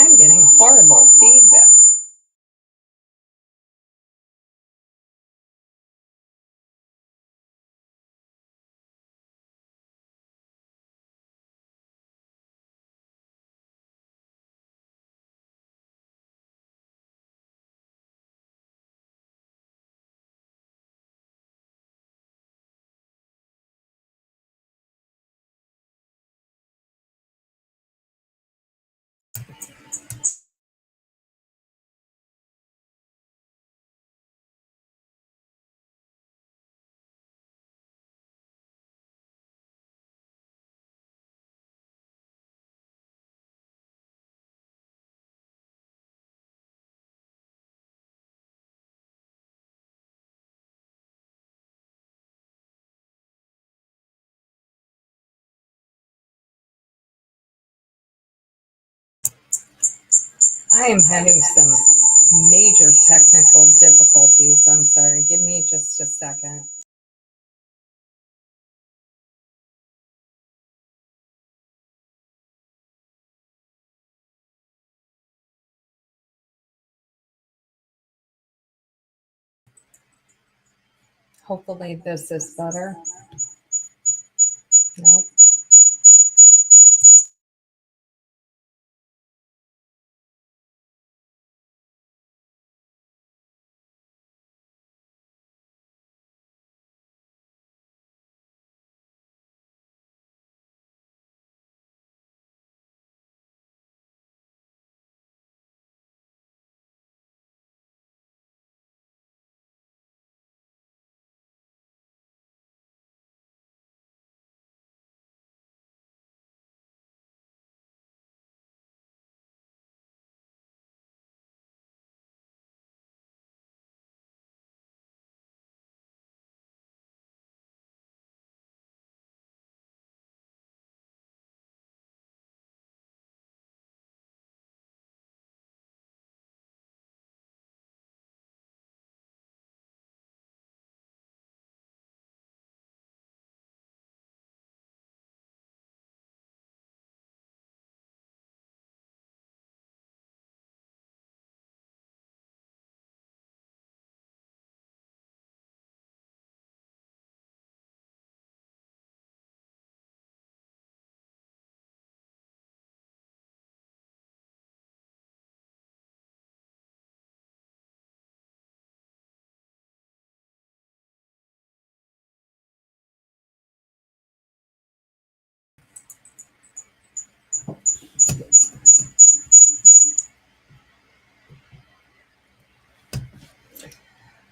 I'm getting horrible feedback. I am having some major technical difficulties. I'm sorry. Give me just a second. Hopefully this is better. Nope.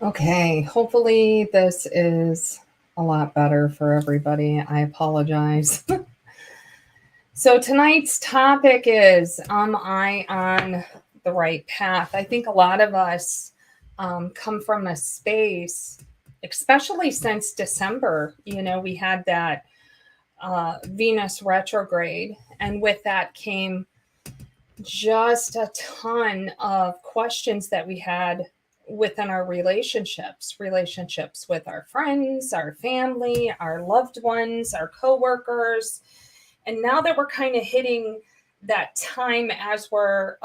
Okay, hopefully this is a lot better for everybody. I apologize. So tonight's topic is, am I on the right path? I think a lot of us come from a space, especially since December. We had that Venus retrograde, and with that came just a ton of questions that we had within our relationships with our friends, our family, our loved ones, our coworkers. And now that we're kind of hitting that time as we're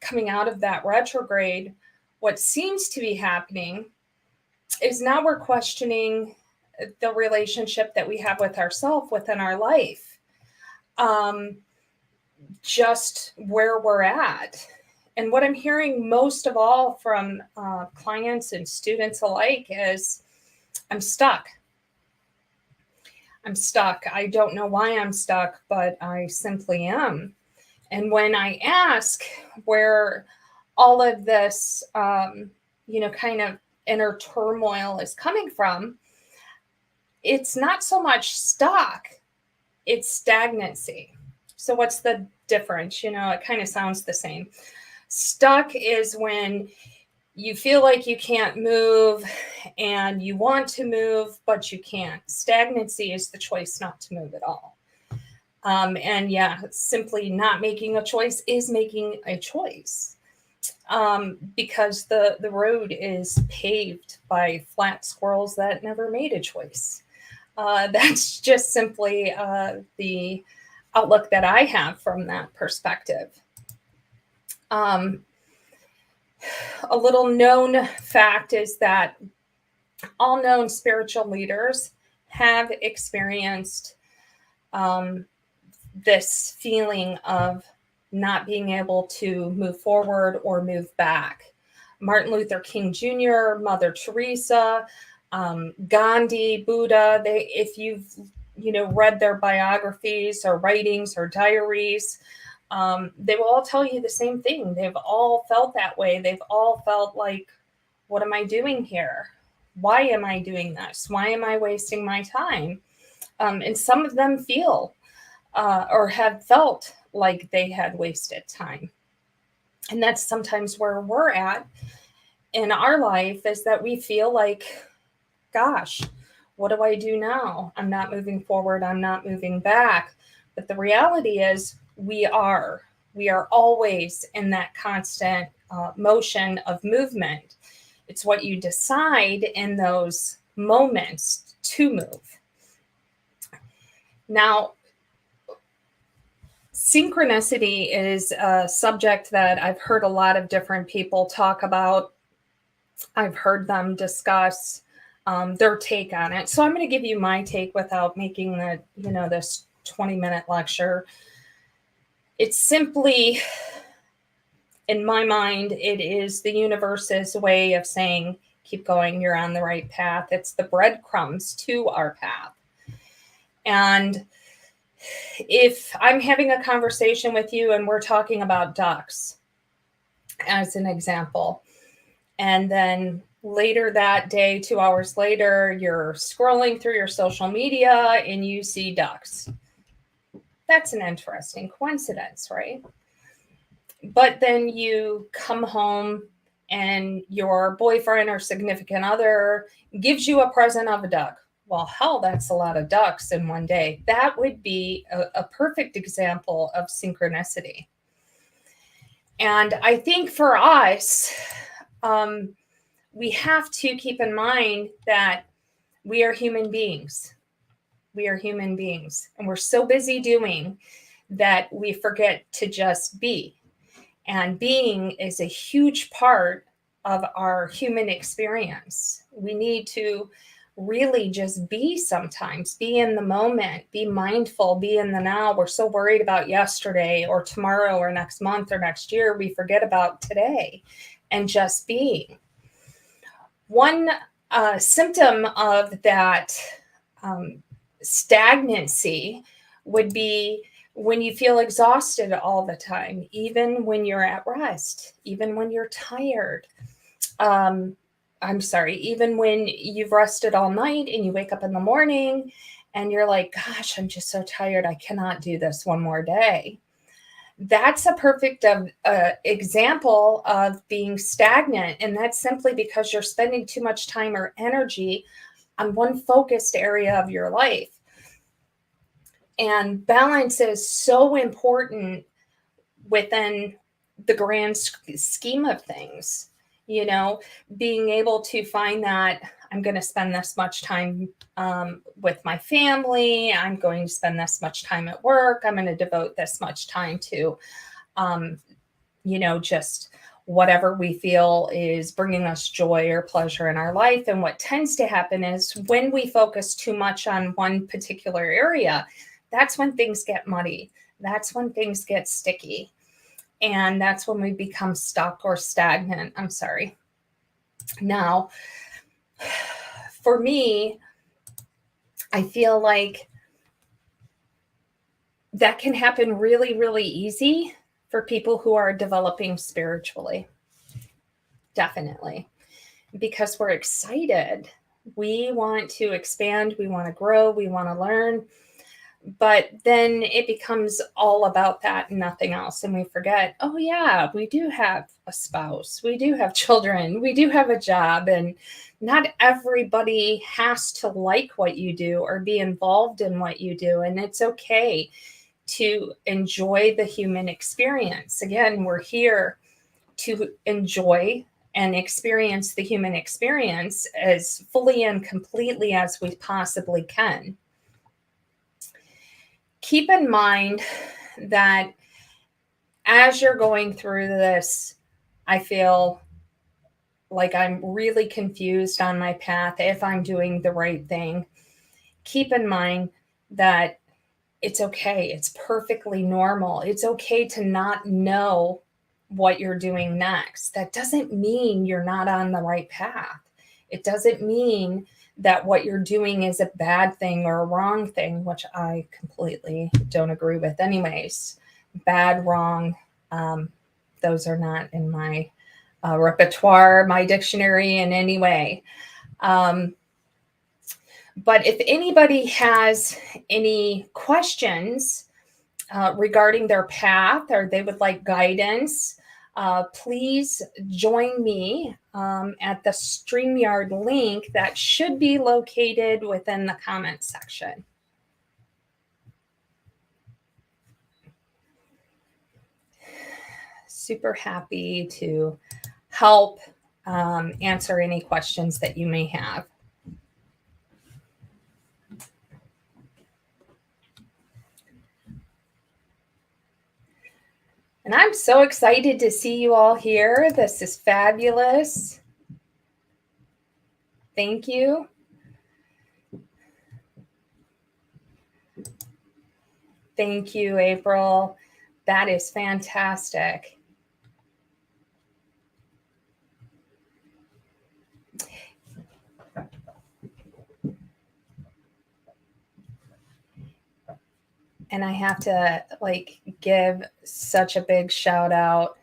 coming out of that retrograde, what seems to be happening is now we're questioning the relationship that we have with ourselves within our life, just where we're at. And what I'm hearing most of all from clients and students alike is, I'm stuck. I'm stuck. I don't know why I'm stuck, but I simply am. And when I ask where all of this, kind of inner turmoil is coming from, it's not so much stuck, it's stagnancy. So, what's the difference? It kind of sounds the same. Stuck is when you feel like you can't move and you want to move, but you can't. Stagnancy is the choice not to move at all. And yeah, simply not making a choice is making a choice, because the road is paved by flat squirrels that never made a choice. That's just simply the outlook that I have from that perspective. Um, a little known fact is that all known spiritual leaders have experienced this feeling of not being able to move forward or move back. Martin Luther King Jr., Mother Teresa, Gandhi, Buddha, if you've read their biographies or writings or diaries, they will all tell you the same thing. They've all felt that way. They've all felt like, what am I doing here? Why am I doing this? Why am I wasting my time? And some of them feel or have felt like they had wasted time. And that's sometimes where we're at in our life, is that we feel like, gosh, what do I do now? I'm not moving forward. I'm not moving back. But the reality is we are always in that constant motion of movement. It's what you decide in those moments to move. Now, synchronicity is a subject that I've heard a lot of different people talk about. I've heard them discuss their take on it. So I'm going to give you my take without making this 20-minute lecture. It's simply, in my mind, it is the universe's way of saying, keep going, you're on the right path. It's the breadcrumbs to our path. And if I'm having a conversation with you and we're talking about ducks, as an example, and then later that day, 2 hours later, you're scrolling through your social media and you see ducks. That's an interesting coincidence, right? But then you come home and your boyfriend or significant other gives you a present of a duck. Well, hell, that's a lot of ducks in one day. That would be a perfect example of synchronicity. And I think for us, we have to keep in mind that we are human beings. We are human beings. And we're so busy doing that we forget to just be. And being is a huge part of our human experience. We need to really just be sometimes, be in the moment, be mindful, be in the now. We're so worried about yesterday or tomorrow or next month or next year, we forget about today and just being. One symptom of that stagnancy would be when you feel exhausted all the time, even when you're at rest, even when you're tired. Even when you've rested all night and you wake up in the morning and you're like, gosh, I'm just so tired. I cannot do this one more day. That's a perfect example of being stagnant. And that's simply because you're spending too much time or energy on one focused area of your life. And balance is so important within the grand scheme of things. Being able to find that I'm going to spend this much time with my family. I'm going to spend this much time at work. I'm going to devote this much time to, just whatever we feel is bringing us joy or pleasure in our life. And what tends to happen is when we focus too much on one particular area, that's when things get muddy. That's when things get sticky. And that's when we become stuck or stagnant. I'm sorry. Now, for me, I feel like that can happen really, really easy for people who are developing spiritually. Definitely. Because we're excited. We want to expand. We want to grow. We want to learn. But then it becomes all about that and nothing else. And we forget, oh yeah, we do have a spouse. We do have children. We do have a job. And not everybody has to like what you do or be involved in what you do. And it's okay to enjoy the human experience. Again, we're here to enjoy and experience the human experience as fully and completely as we possibly can. Keep in mind that as you're going through this, I feel like I'm really confused on my path, if I'm doing the right thing. Keep in mind that it's okay. It's perfectly normal. It's okay to not know what you're doing next. That doesn't mean you're not on the right path. It doesn't mean that what you're doing is a bad thing or a wrong thing, which I completely don't agree with anyways. Bad, wrong, those are not in my repertoire, my dictionary in any way. But if anybody has any questions regarding their path, or they would like guidance, please join me at the StreamYard link that should be located within the comments section. Super happy to help answer any questions that you may have. And I'm so excited to see you all here. This is fabulous. Thank you. Thank you, April. That is fantastic. And I have to give such a big shout out.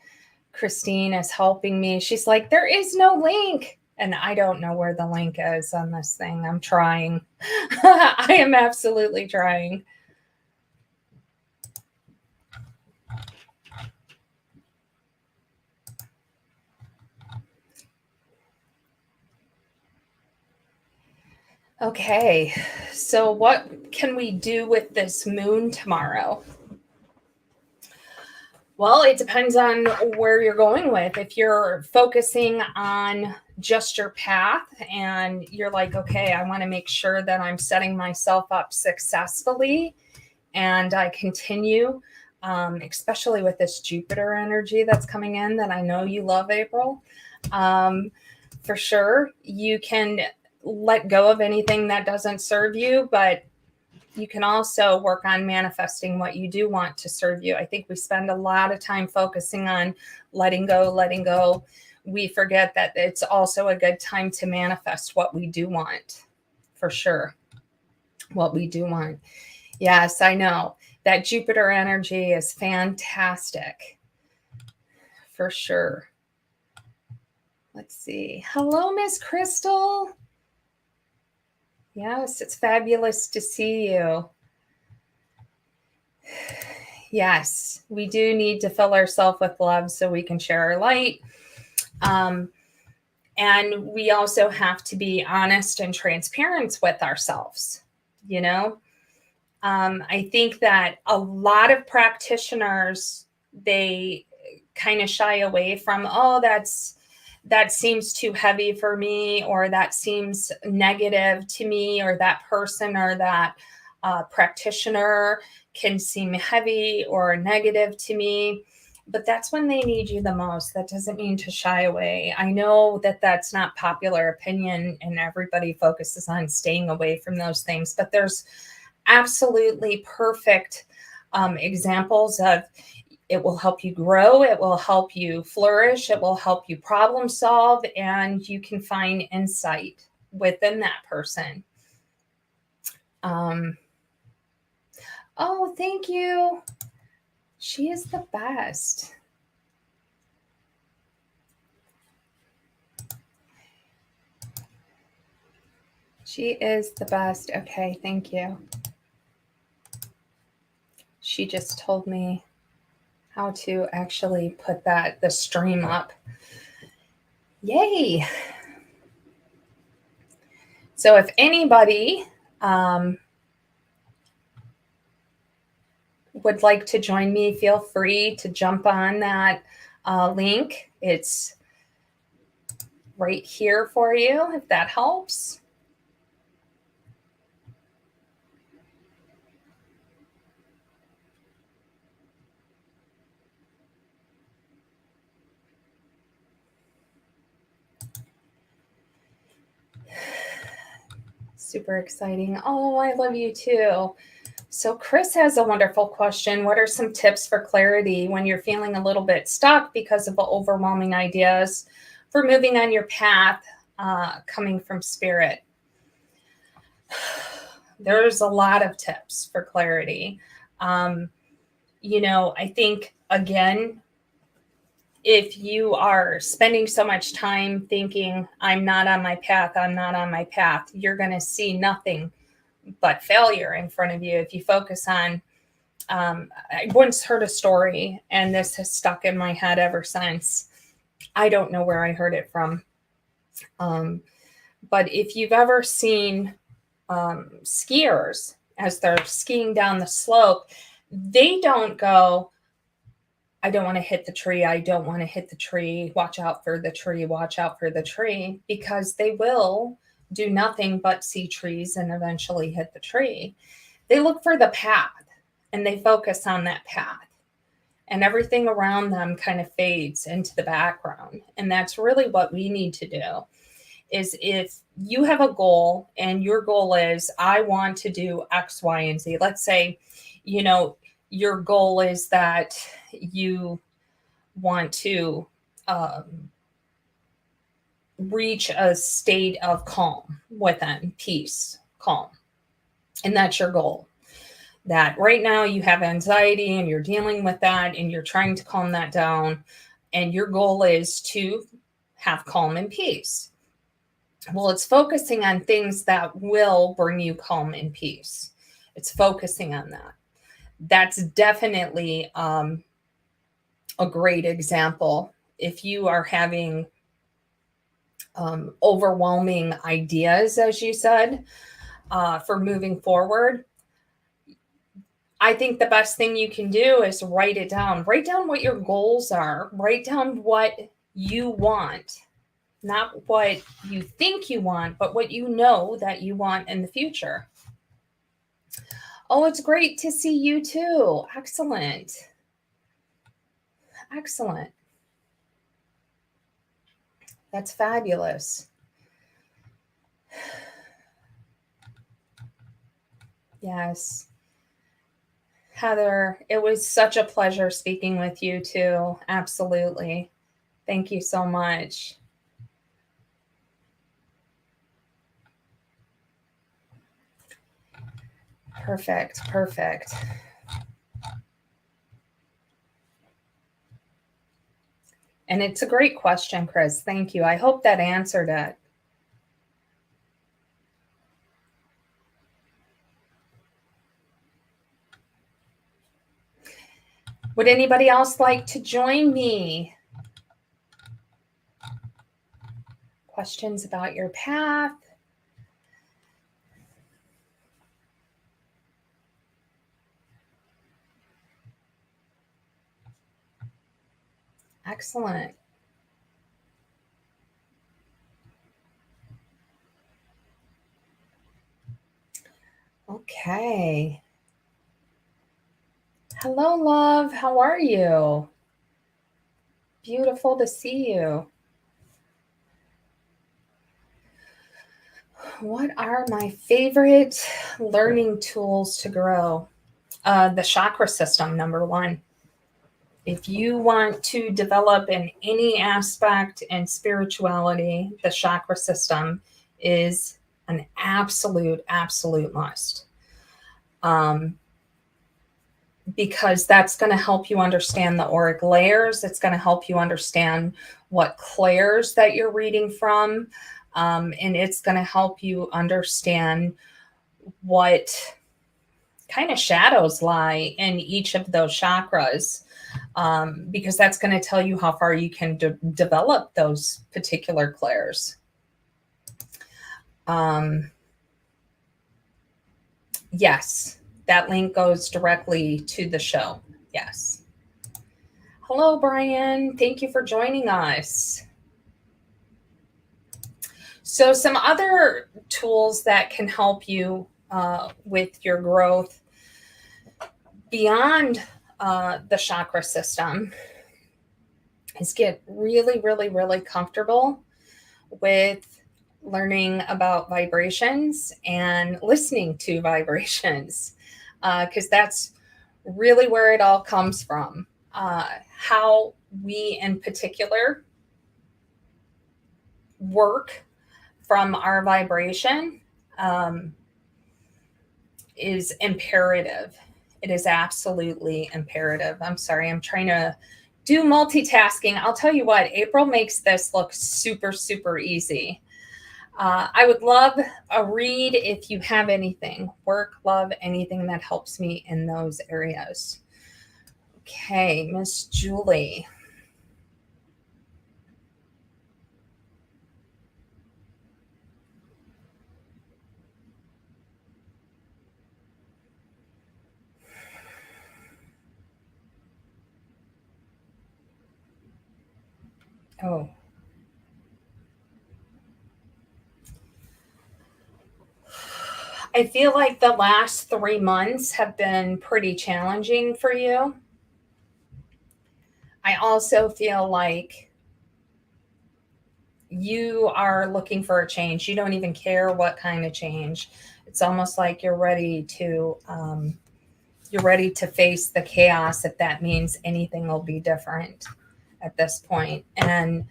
Christine is helping me. She's like, there is no link. And I don't know where the link is on this thing. I'm trying. I am absolutely trying. Okay, so what can we do with this moon tomorrow? Well, it depends on where you're going with. If you're focusing on just your path and you're like, okay, I want to make sure that I'm setting myself up successfully and I continue, especially with this Jupiter energy that's coming in that I know you love, April. For sure, you can let go of anything that doesn't serve you, but you can also work on manifesting what you do want to serve you. I think we spend a lot of time focusing on letting go. We forget that it's also a good time to manifest what we do want, for sure. What we do want. Yes, I know. That Jupiter energy is fantastic, for sure. Let's see. Hello, Miss Crystal. Yes, it's fabulous to see you. Yes, we do need to fill ourselves with love so we can share our light. And we also have to be honest and transparent with ourselves, you know? I think that a lot of practitioners, they kind of shy away from, oh, that seems too heavy for me, or that seems negative to me, or that person or that practitioner can seem heavy or negative to me. But that's when they need you the most. That doesn't mean to shy away. I know that that's not popular opinion and everybody focuses on staying away from those things, but there's absolutely perfect examples of it will help you grow, it will help you flourish, it will help you problem solve, and you can find insight within that person. Oh, thank you. She is the best. She is the best. Okay, thank you. She just told me how to actually put the stream up. Yay. So if anybody would like to join me, feel free to jump on that link. It's right here for you, if that helps. Super exciting. Oh, I love you too. So Chris has a wonderful question. What are some tips for clarity when you're feeling a little bit stuck because of overwhelming ideas for moving on your path coming from spirit? There's a lot of tips for clarity. I think, again, if you are spending so much time thinking, I'm not on my path, you're going to see nothing but failure in front of you. If you focus on, I once heard a story, and this has stuck in my head ever since. I don't know where I heard it from. But if you've ever seen skiers as they're skiing down the slope, they don't go, I don't want to hit the tree. I don't want to hit the tree. Watch out for the tree. Watch out for the tree. Because they will do nothing but see trees and eventually hit the tree. They look for the path and they focus on that path. And everything around them kind of fades into the background. And that's really what we need to do. Is if you have a goal and your goal is, I want to do X, Y, and Z. Let's say, your goal is that you want to reach a state of calm within, peace, calm. And that's your goal. That right now you have anxiety and you're dealing with that and you're trying to calm that down. And your goal is to have calm and peace. Well, it's focusing on things that will bring you calm and peace. It's focusing on that. That's definitely a great example. If you are having overwhelming ideas, as you said, for moving forward, I think the best thing you can do is write it down. Write down what your goals are. Write down what you want. Not what you think you want, but what you know that you want in the future. Oh, it's great to see you too. Excellent. Excellent. That's fabulous. Yes. Heather, it was such a pleasure speaking with you too. Absolutely. Thank you so much. Perfect. Perfect. And it's a great question, Chris. Thank you. I hope that answered it. Would anybody else like to join me? Questions about your path? Excellent. Okay. Hello, love. How are you? Beautiful to see you. What are my favorite learning tools to grow? The chakra system, number one. If you want to develop in any aspect in spirituality, the chakra system is an absolute must. Because that's going to help you understand the auric layers. It's going to help you understand what clairs that you're reading from. And it's going to help you understand what kind of shadows lie in each of those chakras. Because that's going to tell you how far you can develop those particular clairs. Yes, that link goes directly to the show. Yes. Hello, Brian. Thank you for joining us. So some other tools that can help you with your growth beyond the chakra system is get really comfortable with learning about vibrations and listening to vibrations, because that's really where it all comes from. How we, in particular, work from our vibration um, is imperative. It is absolutely imperative. I'm sorry, I'm trying to do multitasking. I'll tell you what, April makes this look super, super easy. I would love a read if you have anything. Work, love, anything that helps me in those areas. Okay, Miss Julie. Oh, I feel like the last 3 months have been pretty challenging for you. I also feel like you are looking for a change. You don't even care what kind of change. It's almost like you're ready to face the chaos if that means anything will be different at this point. And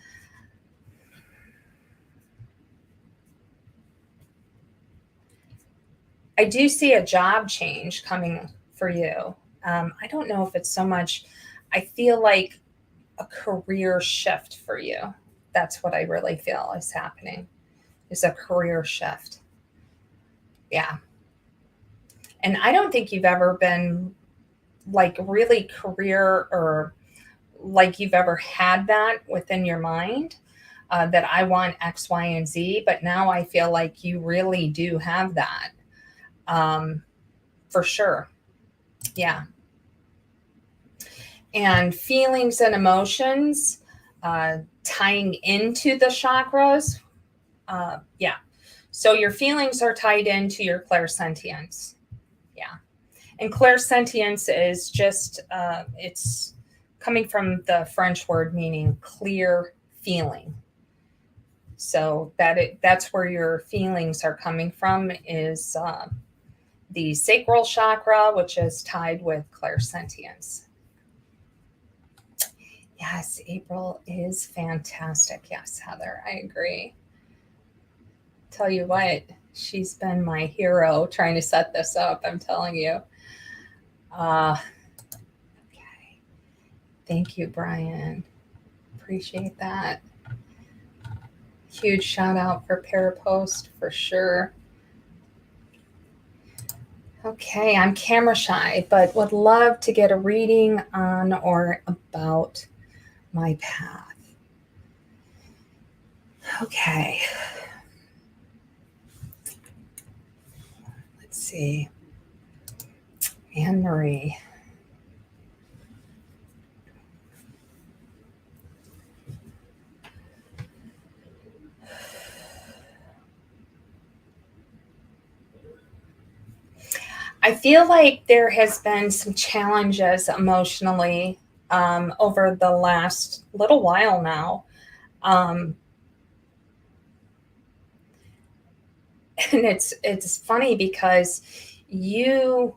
I do see a job change coming for you. I don't know if it's so much, I feel like a career shift for you. That's what I really feel is happening, is a career shift. Yeah. And I don't think you've ever been like really career, or like you've ever had that within your mind, that I want X, Y, and Z. But now I feel like you really do have that, um, for sure. Yeah. And feelings and emotions, tying into the chakras. Yeah. So your feelings are tied into your clairsentience. Yeah. And clairsentience is just, it's coming from the French word meaning clear feeling. So that's where your feelings are coming from, is the sacral chakra, which is tied with clairsentience. Yes, April is fantastic. Yes, Heather, I agree. Tell you what, she's been my hero trying to set this up. I'm telling you. Uh, okay. Thank you, Brian. Appreciate that. Huge shout out for Parapost for sure. Okay, I'm camera shy, but would love to get a reading on or about my path. Okay. Let's see. Anne Marie. I feel like there has been some challenges emotionally, over the last little while now. Um, and it's funny because you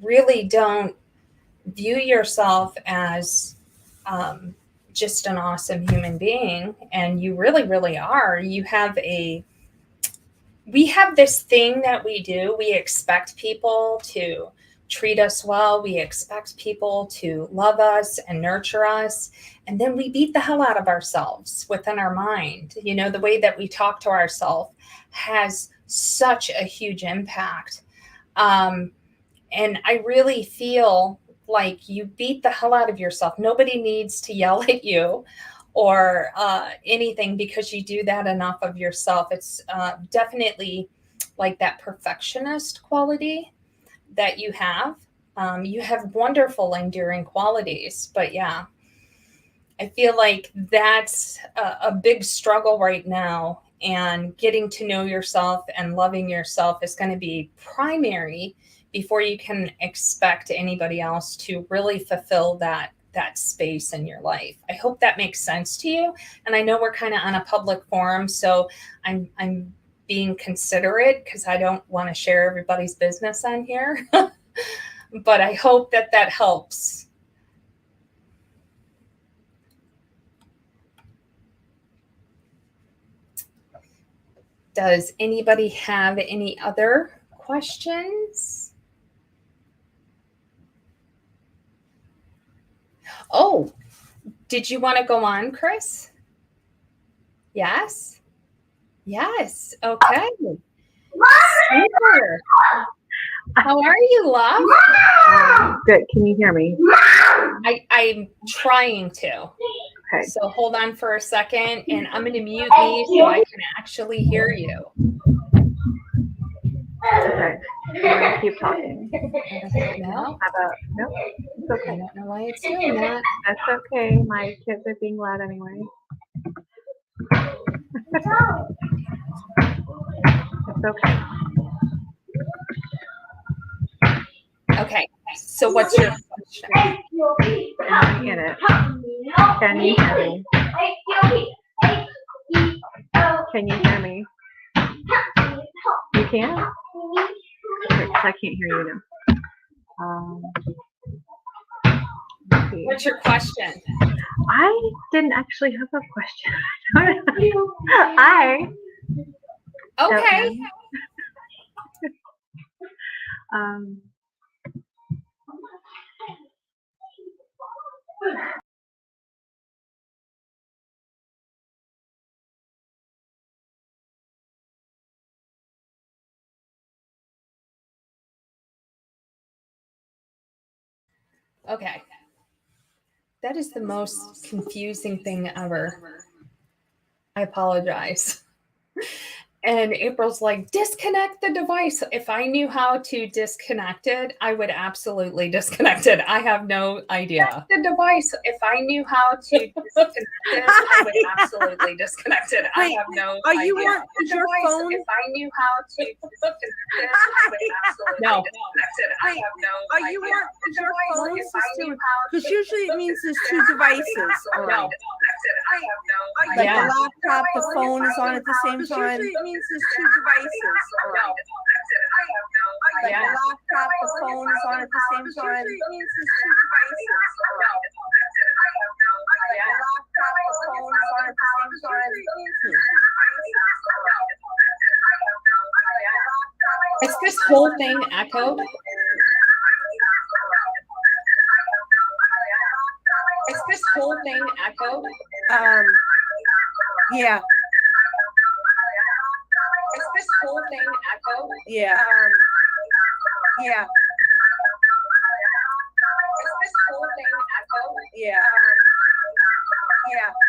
really don't view yourself as, um, just an awesome human being, and you really, really are. We have this thing that we do. We expect people to treat us well. We expect people to love us and nurture us. And then we beat the hell out of ourselves within our mind. You know, the way that we talk to ourselves has such a huge impact. Um, and I really feel like you beat the hell out of yourself. Nobody needs to yell at you or anything, because you do that enough of yourself. It's definitely like that perfectionist quality that you have. You have wonderful enduring qualities, but yeah, I feel like that's a big struggle right now. And getting to know yourself and loving yourself is going to be primary before you can expect anybody else to really fulfill that space in your life. I hope that makes sense to you. And I know we're kind of on a public forum, so I'm being considerate because I don't want to share everybody's business on here. But I hope that that helps. Does anybody have any other questions? Oh, did you want to go on, Chris? Yes? Yes. Okay. Super. How are you, love? Good. Can you hear me? I'm trying to. Okay. So hold on for a second, and I'm going to mute me so I can actually hear you. Okay. I'm going to keep talking. No, How about, no? It's I okay. don't know why it's doing that. That's okay. My kids are being loud anyway. It's okay. Okay. So what's your question? I'm in it. Can you hear me? Can you hear me? You can? I can't hear you now. Let's see. What's your question? I didn't actually have a question. I Okay. Okay. That is the most confusing thing ever. I apologize. And April's like, disconnect the device. If I knew how to disconnect it, I would absolutely disconnect it. I have no idea. The device, if I knew how to disconnect it, I would absolutely disconnect it. I have no Are idea. you on The your device, phone? if I knew how to disconnect it, I would absolutely disconnect it. I have no Are you idea. on The your device, phone if I knew system? how Because to usually it means there's two disconnect it, I would devices absolutely on. disconnect it. I have no Like idea. the laptop, the phone is on at the same Because time. usually it means there's two devices on. Like the laptop, the phone is on at the same time. Usually it means there's two devices on. Like the laptop, the phone is on at the same time. Is this whole thing echoed? Is this whole thing echoed? Yeah. Is this whole thing echoed? Yeah. Yeah. Is this whole thing echoed? Yeah. Yeah.